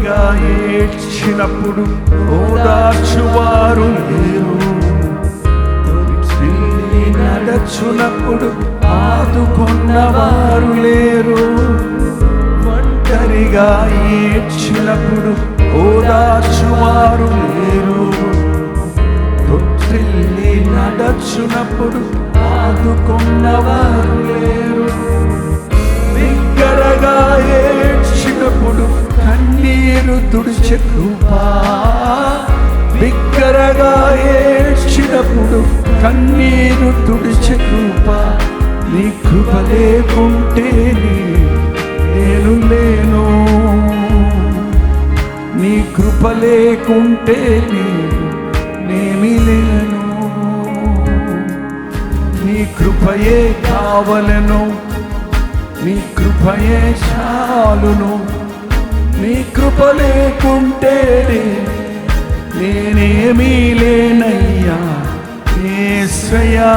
ఒంటరిగా ఏడ్చినప్పుడు ఓదార్చువారు లేరు, నడచునప్పుడు ఆదుకున్నవారు లేరు. ఒంటరిగా ఏడ్చినప్పుడు ఓదార్చువారు లేరు, తొట్టిల్లి నడచునప్పుడు ఆదుకున్నవారు లేరు. బిగ్గరగా ఏడ్చినప్పుడు కన్నీరు తుడిచే కృపా, బిగ్గరగా ఏడ్చినప్పుడు కన్నీరు తుడిచే కృపా. నీ కృప లేకుంటే నేను లేను, నీ కృప లేకుంటే నేమి లేను. నీ కృపయే కావలను, నీ కృపయే చాలును. నీ కృప లేకుంటే నేనేమీ లేనయ్యా యేసయ్యా.